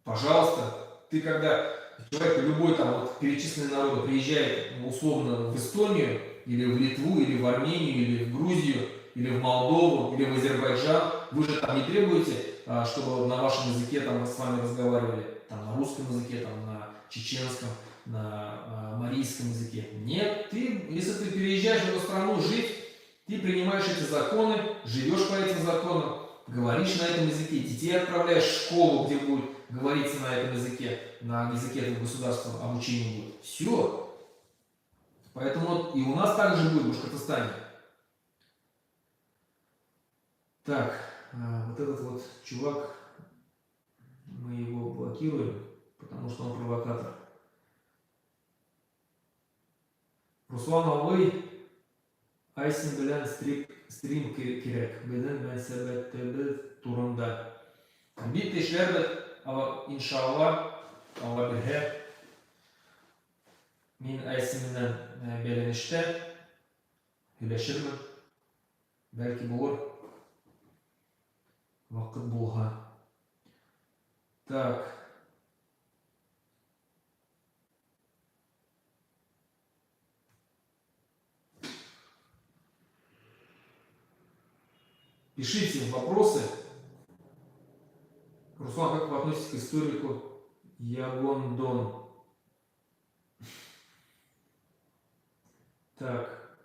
Пожалуйста, ты когда человек, любой там вот перечисленный народ приезжает условно в Эстонию, или в Литву, или в Армению, или в Грузию, или в Молдову, или в Азербайджан, вы же там не требуете, чтобы на вашем языке там с вами разговаривали, там на русском языке, там на чеченском, на марийском языке. Нет, если ты переезжаешь в эту страну жить, ты принимаешь эти законы, живешь по этим законам, говоришь на этом языке, детей отправляешь в школу, где будет говориться на этом языке, на языке этого государства обучение будет. Все. Поэтому и у нас также будет в Башкортостане. Так, вот этот вот чувак, мы его блокируем, потому что он провокатор. Руслан Алый, Айсин белән стрим кирәк. Беден мөнәсәбәттәбез турында. Бит эшләрбез, иншалла, Алла бирһә. Мин Айсин белән бәйләнештә һөйләшермен. Бәлки булыр. Вакыт булга. Так. Пишите вопросы. Руслан, как вы относитесь к историку Ягондон? Так.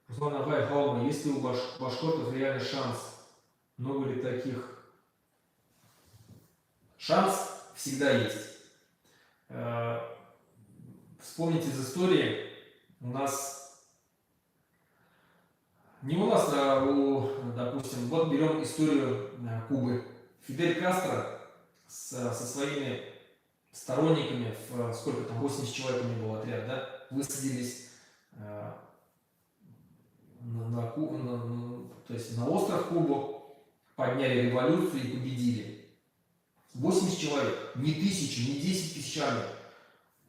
Руслан Агай, Халма, есть ли у башкортов реальный шанс? Много ли таких? Шанс всегда есть. Вспомните из истории, у нас, не у нас, а допустим, вот берем историю Кубы. Фидель Кастро со своими сторонниками, сколько там, 80 человек у него был отряд, да, высадились то есть на остров Кубу, подняли революцию и победили. 80 человек, не тысячи, не 10 тысяч армий,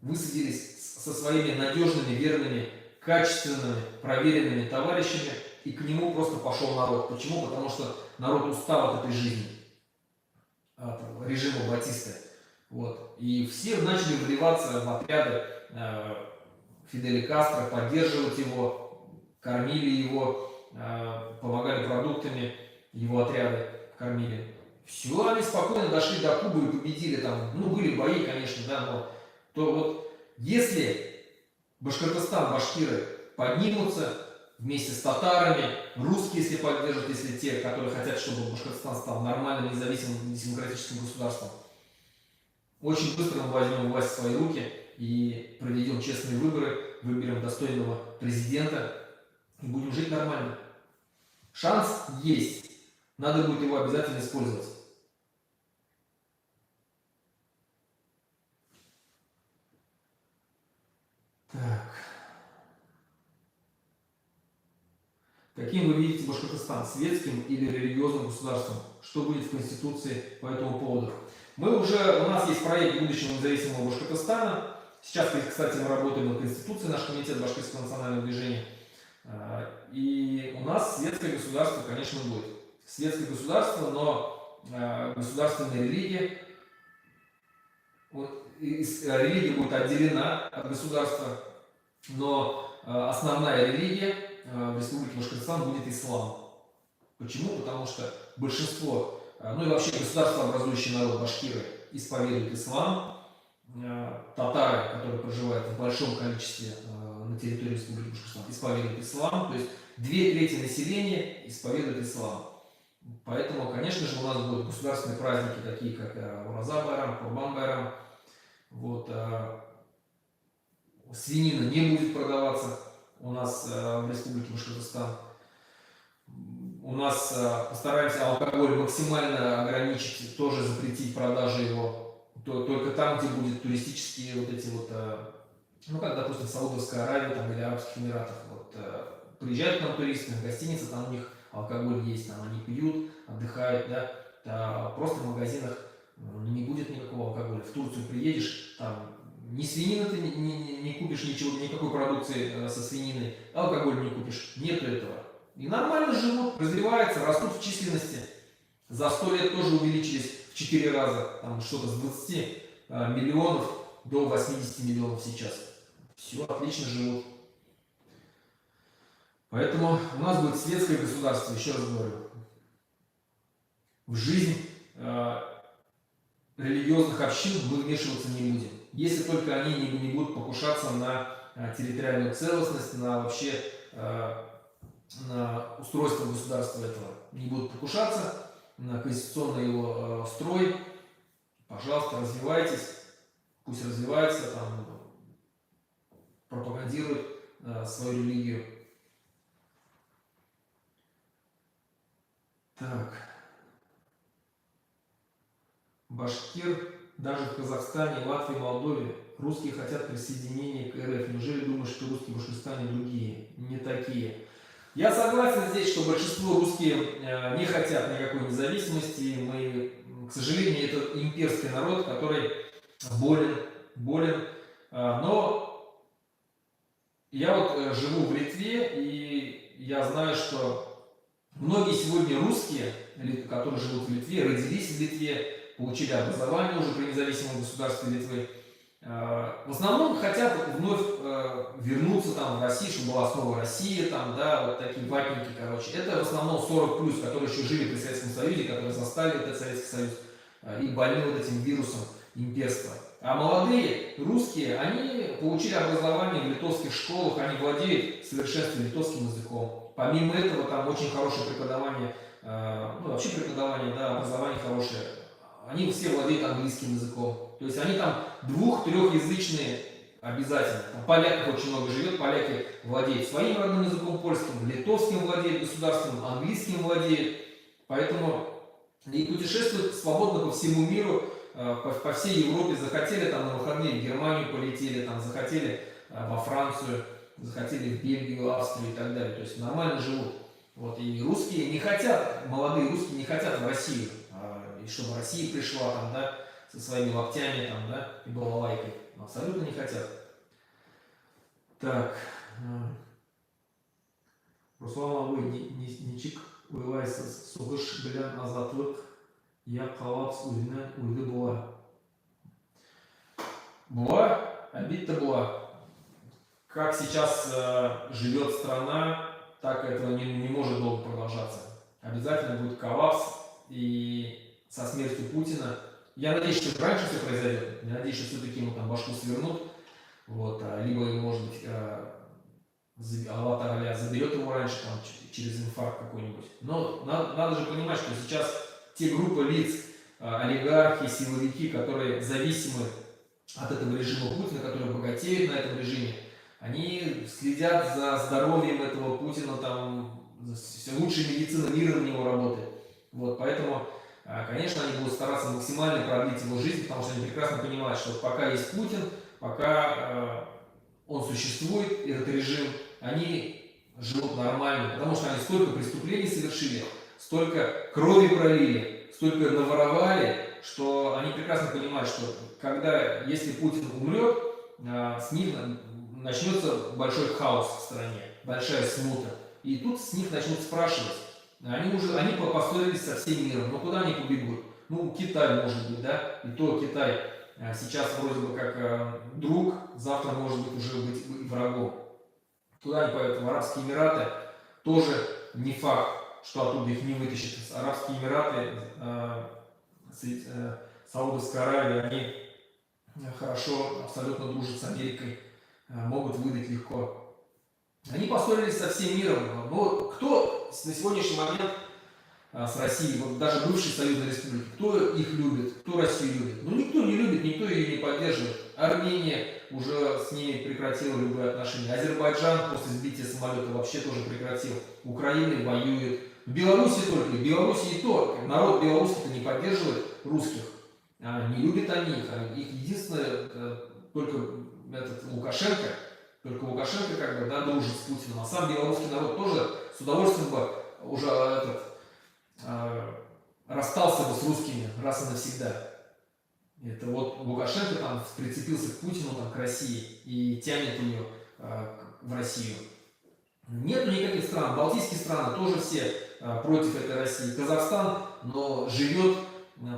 высадились со своими надежными, верными, качественными, проверенными товарищами, и к нему просто пошел народ. Почему? Потому что народ устал от этой жизни, от режима Батиста. Вот. И все начали вливаться в отряды Фиделя Кастро, поддерживать его, кормили его, помогали продуктами, его отряды кормили. Все, они спокойно дошли до Кубы и победили там. Ну, были бои, конечно, да, но то вот если Башкортостан, башкиры поднимутся вместе с татарами, русские, если поддержат, если те, которые хотят, чтобы Башкортостан стал нормальным, независимым, демократическим государством, очень быстро мы возьмем власть в свои руки и проведем честные выборы, выберем достойного президента и будем жить нормально. Шанс есть. Надо будет его обязательно использовать. Так. Каким вы видите Башкортостан? Светским или религиозным государством? Что будет в Конституции по этому поводу? У нас есть проект будущего независимого Башкортостана. Сейчас, кстати, мы работаем над Конституцией, наш комитет Башкирского национального движения. И у нас светское государство, конечно, будет. Светское государство, но государственная религия, религия будет отделена от государства, но основная религия в Республике Башкортостан будет ислам. Почему? Потому что большинство, ну и вообще государствообразующий народ башкиры исповедуют ислам. Татары, которые проживают в большом количестве на территории Республики Башкортостан, исповедуют ислам. То есть 2/3 населения исповедуют ислам. Поэтому, конечно же, у нас будут государственные праздники, такие как Ураза Байрам, Курбан Байрам. Вот, свинина не будет продаваться у нас в Республике Башкортостан. У нас постараемся алкоголь максимально ограничить, тоже запретить продажу его. Только там, где будут туристические вот эти вот, ну как, допустим, Саудовская Аравия там, или Арабских Эмиратах. Вот, приезжают к нам туристы, в гостинице, там у них алкоголь есть, там они пьют, отдыхают, да, просто в магазинах не будет никакого алкоголя. В Турцию приедешь, там ни свинины ты не купишь, ничего, никакой продукции со свининой, алкоголь не купишь, нету этого. И нормально живут, развиваются, растут в численности. За 100 лет тоже увеличились в 4 раза, там что-то с 20 миллионов до 80 миллионов сейчас. Все, отлично живут. Поэтому у нас будет светское государство, еще раз говорю. В жизнь религиозных общин мы вмешиваться не будем. Если только они не будут покушаться на территориальную целостность, на вообще на устройство государства этого. Не будут покушаться на конституционный его строй. Пожалуйста, развивайтесь. Пусть развивается, там, пропагандирует свою религию. Так. Башкир, даже в Казахстане, Латвии, Молдове русские хотят присоединения к РФ. Неужели думаешь, что русские в Башкортостане другие? Не такие. Я согласен здесь, что большинство русские не хотят никакой независимости. Мы, к сожалению, это имперский народ, который болен. Но я вот живу в Литве, и я знаю, что многие сегодня русские, которые живут в Литве, родились в Литве, получили образование уже при независимом государстве Литвы, в основном хотят вновь вернуться там в Россию, чтобы была снова Россия, там, да, вот такие ватники, короче. Это в основном 40+, которые еще жили при Советском Союзе, которые застали этот Советский Союз и больны вот этим вирусом имперства. А молодые русские, они получили образование в литовских школах, они владеют в совершенстве литовским языком. Помимо этого, там очень хорошее преподавание, ну вообще преподавание, да, образование хорошее. Они все владеют английским языком. То есть они там 2-3-язычные обязательно. Там поляков очень много живет, поляки владеют своим родным языком польским, литовским владеют государственным, английским владеют. Поэтому и путешествуют свободно по всему миру, по всей Европе. Захотели там на выходные в Германию полетели, там захотели во Францию, захотели в Бельгию, Австрию и так далее. То есть нормально живут. Вот, и русские не хотят, молодые русские не хотят в Россию, и чтобы Россия пришла там, да, со своими локтями там, да, и балалайкой. Абсолютно не хотят. Так. Руслан Абый, ничек ойлайсыз, соғыш белән азатлык, я қалап үзеннән уйды була. Була, әлбәттә була. Как сейчас живет страна, так этого не может долго продолжаться. Обязательно будет коллапс, и со смертью Путина, я надеюсь, что раньше все произойдет, я надеюсь, что все-таки ему там башку свернут, вот, либо, может быть, Аллах Тааля заберет его раньше, там, через инфаркт какой-нибудь. Но надо же понимать, что сейчас те группы лиц, олигархи, силовики, которые зависимы от этого режима Путина, которые богатеют на этом режиме, они следят за здоровьем этого Путина, там, лучшая медицина мира на него работает. Вот, поэтому, конечно, они будут стараться максимально продлить его жизнь, потому что они прекрасно понимают, что пока есть Путин, пока он существует, этот режим, они живут нормально, потому что они столько преступлений совершили, столько крови пролили, столько наворовали, что они прекрасно понимают, что если Путин умрет, с ним начнется большой хаос в стране, большая смута. И тут с них начнут спрашивать. Они поссорились со всем миром, но куда они побегут? Ну, Китай, может быть, да? И то Китай сейчас вроде бы как друг, завтра может быть уже быть врагом. Туда они поедут, в Арабские Эмираты, тоже не факт, что оттуда их не вытащат. Арабские Эмираты, Саудовская Аравия, они хорошо, абсолютно дружат с Америкой, могут выдать легко. Они поссорились со всем миром. Но кто на сегодняшний момент с Россией, вот даже бывшие союзные республики, кто их любит, кто Россию любит? Ну никто не любит, никто ее не поддерживает. Армения уже с ними прекратила любые отношения. Азербайджан после сбития самолета вообще тоже прекратил. Украина воюет. В Беларуси только, в Беларуси и то, народ белорусский-то не поддерживает русских. Не любят они их. Их единственное, только этот Лукашенко, как бы, да, дружит с Путиным. А сам белорусский народ тоже с удовольствием бы уже расстался бы с русскими раз и навсегда. Это вот Лукашенко там прицепился к Путину, там, к России и тянет ее в Россию. Нету никаких стран. Балтийские страны тоже все против этой России. Казахстан, но живет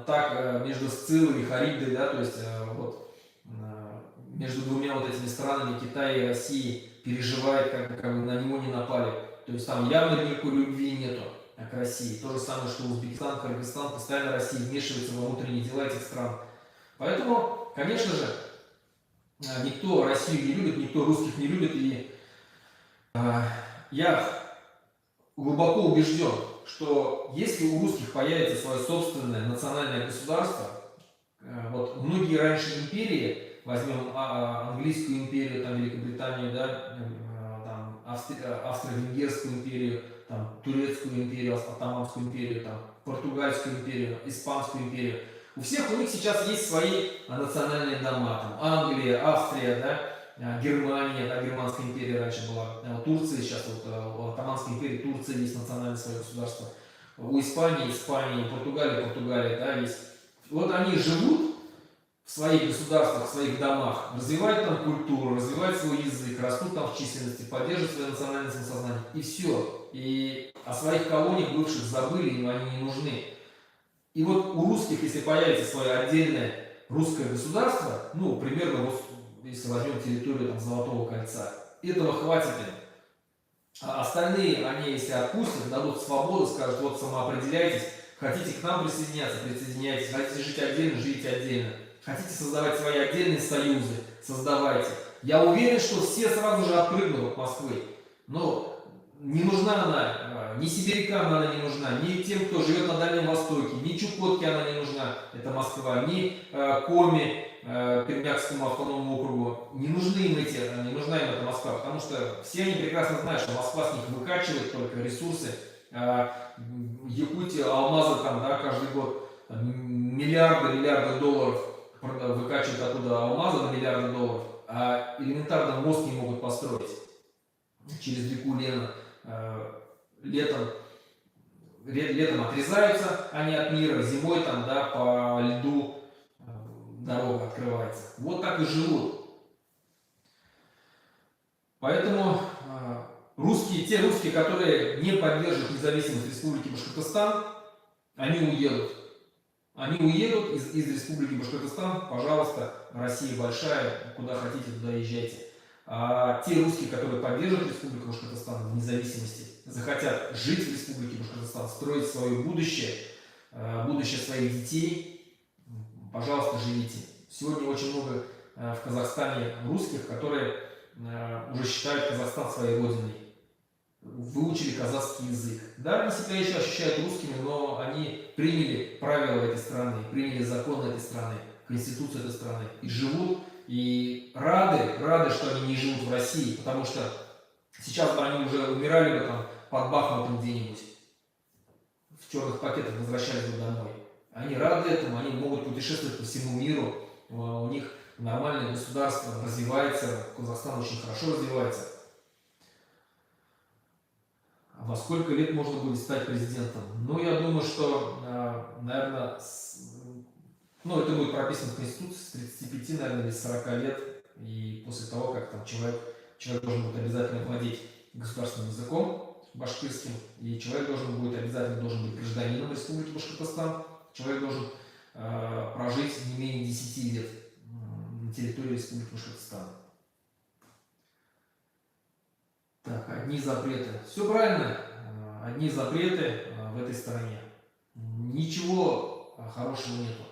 так между Сциллой и Харибдой, да, то есть вот между двумя вот этими странами, Китая и России, переживает, как бы на него не напали. То есть там явно никакой любви нету к России. То же самое, что Узбекистан, Кыргызстан, постоянно Россия вмешивается во внутренние дела этих стран. Поэтому, конечно же, никто Россию не любит, никто русских не любит. И я глубоко убежден, что если у русских появится свое собственное национальное государство, вот многие раньше империи, возьмем английскую империю, там, Великобританию, да, там, Австро-Венгерскую империю, там, Турецкую империю, Оттоманскую империю, там, Португальскую империю, Испанскую империю. У всех у них сейчас есть свои национальные дома. Там, Англия, Австрия, да, Германия, да, Германская империя раньше была, Турция сейчас, вот, у Оттоманской империи Турция есть национальное свое государство. У Испании, у Португалии, да, есть. Вот они живут в своих государствах, в своих домах, развивают там культуру, развивают свой язык, растут там в численности, поддерживают свое национальное самосознание. И все. И о своих колониях бывших забыли, им они не нужны. И вот у русских, если появится свое отдельное русское государство, ну, примерно, вот, если возьмем территорию там, Золотого кольца, этого хватит им. А остальные, они, если отпустят, дадут свободу, скажут, вот самоопределяйтесь, хотите к нам присоединяться, присоединяйтесь, хотите жить отдельно, живите отдельно. Хотите создавать свои отдельные союзы, создавайте. Я уверен, что все сразу же отпрыгнут от Москвы. Но не нужна она, ни сибирякам она не нужна, ни тем, кто живет на Дальнем Востоке, ни Чукотке она не нужна, это Москва, ни Коми, Пермякскому автономному округу. Не нужны им не нужна им эта Москва, потому что все они прекрасно знают, что Москва с них выкачивает только ресурсы. Якутия, алмазы там, да, каждый год миллиарды долларов выкачивают оттуда алмазы на миллиарды долларов, а элементарно мост не могут построить через реку Лена. Летом отрезаются они от мира, зимой там, да, по льду дорога открывается. Вот так и живут. Поэтому те русские, которые не поддерживают независимость Республики Башкортостан, они уедут. Они уедут из Республики Башкортостан, пожалуйста, Россия большая, куда хотите, туда езжайте. А те русские, которые поддерживают Республику Башкортостан в независимости, захотят жить в Республике Башкортостан, строить свое будущее, будущее своих детей, пожалуйста, живите. Сегодня очень много в Казахстане русских, которые уже считают Казахстан своей родиной, выучили казахский язык. Да, они себя еще ощущают русскими, но они приняли правила этой страны, приняли законы этой страны, конституцию этой страны и живут, и рады, что они не живут в России, потому что сейчас бы они уже умирали бы там под Бахмутом где-нибудь, в черных пакетах возвращались бы домой. Они рады этому, они могут путешествовать по всему миру, у них нормальное государство развивается, Казахстан очень хорошо развивается. Во сколько лет можно будет стать президентом? Ну, я думаю, что, наверное, это будет прописано в Конституции с 35, наверное, или 40 лет. И после того, как там человек должен будет обязательно владеть государственным языком башкирским, и человек должен быть гражданином Республики Башкортостан, человек должен прожить не менее 10 лет на территории Республики Башкортостан. одни запреты. Все правильно, одни запреты в этой стране. Ничего хорошего нету.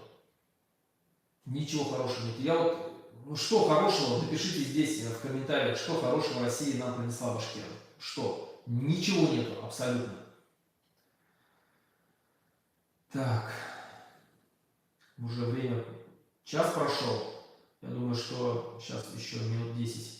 Ничего хорошего нет. Я вот, ну что хорошего, напишите здесь в комментариях, что хорошего России нам принесла Башкирия. Что? Ничего нету, абсолютно. Так, уже время, час прошел. Я думаю, что сейчас еще минут 10.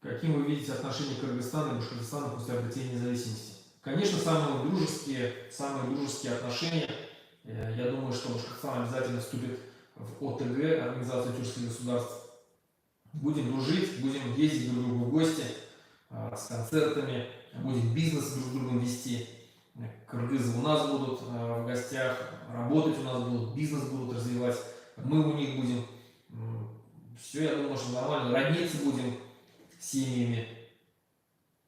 Каким вы видите отношения Кыргызстана и Башкортостана после обретения независимости? Конечно, самые дружеские отношения. Я думаю, что Башкортостан обязательно вступит в ОТГ, Организацию тюркских государств. Будем дружить, будем ездить друг к другу в гости с концертами, будем бизнес друг с другом вести. Кыргызы у нас будут в гостях, работать у нас будут, бизнес будут развивать, мы у них будем. Все, я думаю, что нормально, родниться будем с семьями.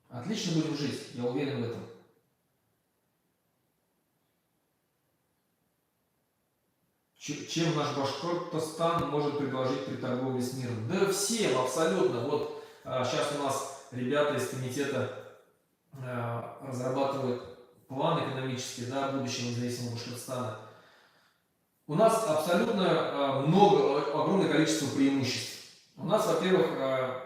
Отлично будем жить, я уверен в этом. Чем наш Башкортостан может предложить при торговле с миром? Да всем, абсолютно. Вот сейчас у нас ребята из комитета разрабатывают план экономический, да, будущего независимого Башкортостана. У нас абсолютно огромное количество преимуществ. У нас, во-первых,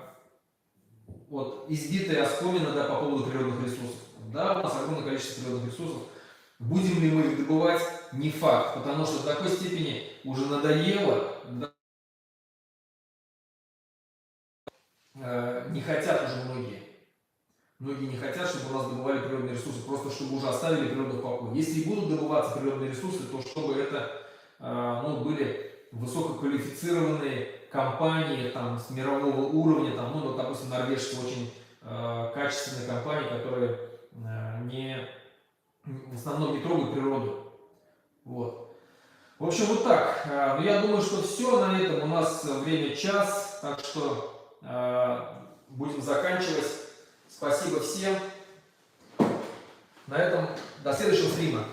вот избитая оскомина, да, по поводу природных ресурсов. Да, у нас огромное количество природных ресурсов. Будем ли мы их добывать, не факт, потому что до такой степени уже надоело, не хотят уже многие. Многие не хотят, чтобы у нас добывали природные ресурсы, просто чтобы уже оставили природу в покое. Если и будут добываться природные ресурсы, то чтобы это были высококвалифицированные компании там, с мирового уровня, там, ну, допустим, норвежские очень качественные компании, которые в основном не трогают природу. Вот. В общем, вот так. Но я думаю, что все на этом. У нас время час, так что будем заканчивать. Спасибо всем. На этом до следующего стрима.